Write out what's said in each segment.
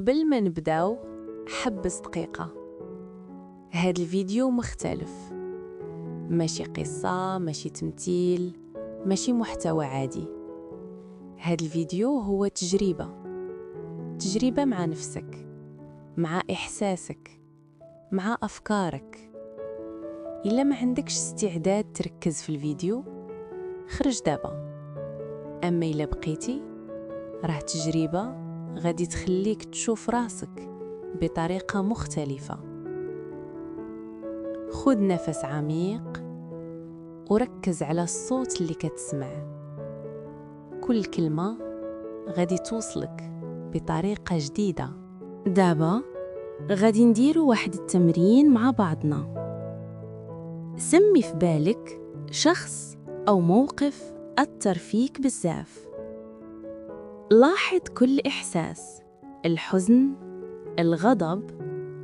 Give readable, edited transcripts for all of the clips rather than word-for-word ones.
قبل ما نبداو حبس دقيقة. هاد الفيديو مختلف، ماشي قصة، ماشي تمثيل، ماشي محتوى عادي. هاد الفيديو هو تجربة مع نفسك، مع إحساسك، مع أفكارك. إلا ما عندكش استعداد تركز في الفيديو، خرج دابا. أما إلا بقيتي، راه تجربة غادي تخليك تشوف راسك بطريقة مختلفة. خذ نفس عميق وركز على الصوت اللي كتسمع. كل كلمة غادي توصلك بطريقة جديدة. دابا غادي نديرو واحد التمرين مع بعضنا. سمي في بالك شخص أو موقف أثر فيك بزاف. لاحظ كل إحساس، الحزن، الغضب،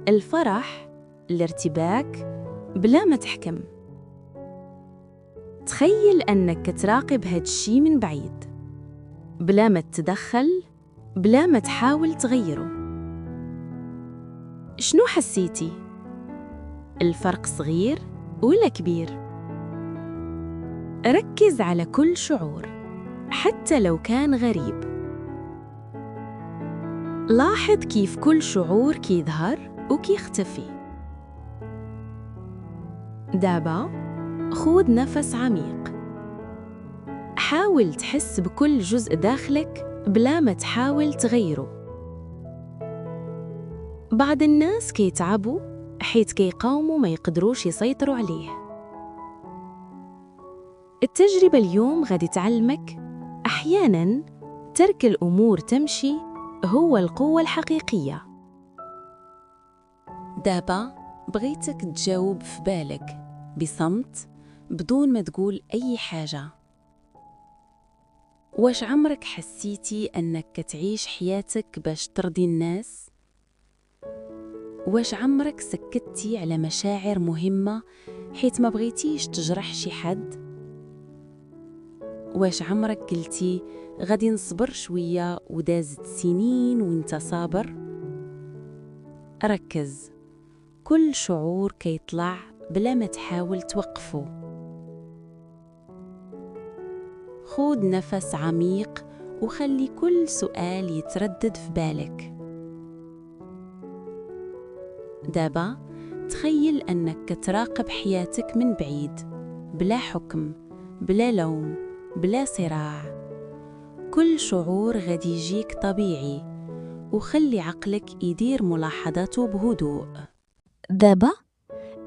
الفرح، الارتباك، بلا ما تحكم. تخيل أنك تراقب هاد الشي من بعيد، بلا ما تتدخل، بلا ما تحاول تغيره. شنو حسيتي؟ الفرق صغير ولا كبير؟ ركز على كل شعور حتى لو كان غريب. لاحظ كيف كل شعور كيظهر وكيختفي. دابا خذ نفس عميق. حاول تحس بكل جزء داخلك بلا ما تحاول تغيره. بعض الناس كيتعبوا حيث كيقاوموا ما يقدروش يسيطروا عليه. التجربة اليوم غادي تعلمك أحياناً ترك الأمور تمشي هو القوة الحقيقية. دابا بغيتك تجاوب في بالك بصمت بدون ما تقول أي حاجة. واش عمرك حسيتي أنك كتعيش حياتك باش ترضي الناس؟ واش عمرك سكتتي على مشاعر مهمة حيث ما بغيتيش تجرح شي حد؟ واش عمرك قلتي غادي نصبر شوية ودازت سنين وانت صابر؟ ركز، كل شعور كيطلع بلا ما تحاول توقفه. خذ نفس عميق وخلي كل سؤال يتردد في بالك. دابا تخيل أنك تراقب حياتك من بعيد، بلا حكم، بلا لوم، بلا صراع. كل شعور غادي يجيك طبيعي، وخلي عقلك يدير ملاحظاته بهدوء. دابا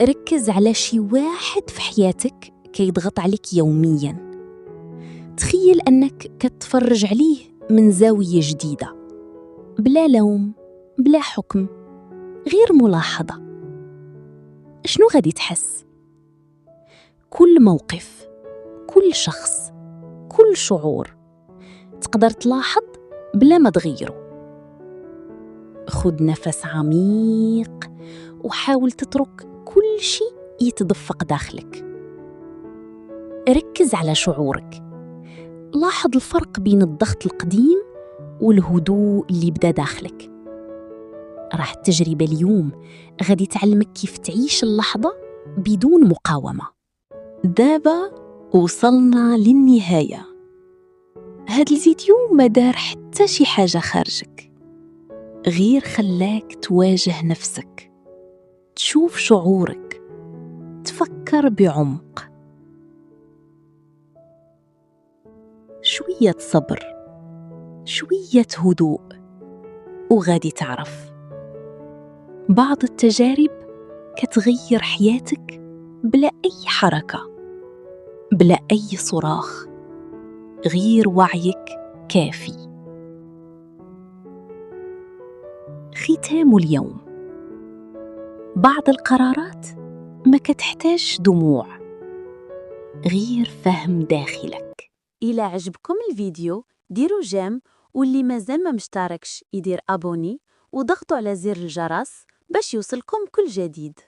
ركز على شي واحد في حياتك كيضغط عليك يومياً. تخيل أنك كتفرج عليه من زاوية جديدة، بلا لوم، بلا حكم، غير ملاحظة. شنو غادي تحس؟ كل موقف، كل شخص، كل شعور تقدر تلاحظ بلا ما تغيره. خذ نفس عميق وحاول تترك كل شيء يتدفق داخلك. ركز على شعورك. لاحظ الفرق بين الضغط القديم والهدوء اللي بدا داخلك. راح التجربة اليوم غادي تعلمك كيف تعيش اللحظة بدون مقاومة. دابا وصلنا للنهاية. هاد الفيديو ما دار حتى شي حاجة خارجك، غير خلاك تواجه نفسك، تشوف شعورك، تفكر بعمق. شوية صبر، شوية هدوء، وغادي تعرف بعض التجارب كتغير حياتك بلا أي حركة، بلا أي صراخ، غير وعيك كافي. ختام اليوم، بعض القرارات ما كتحتاج دموع، غير فهم داخلك. إلى عجبكم الفيديو ديروا جيم، واللي مازال ما مشتركش يدير أبوني وضغطوا على زر الجرس باش يوصلكم كل جديد.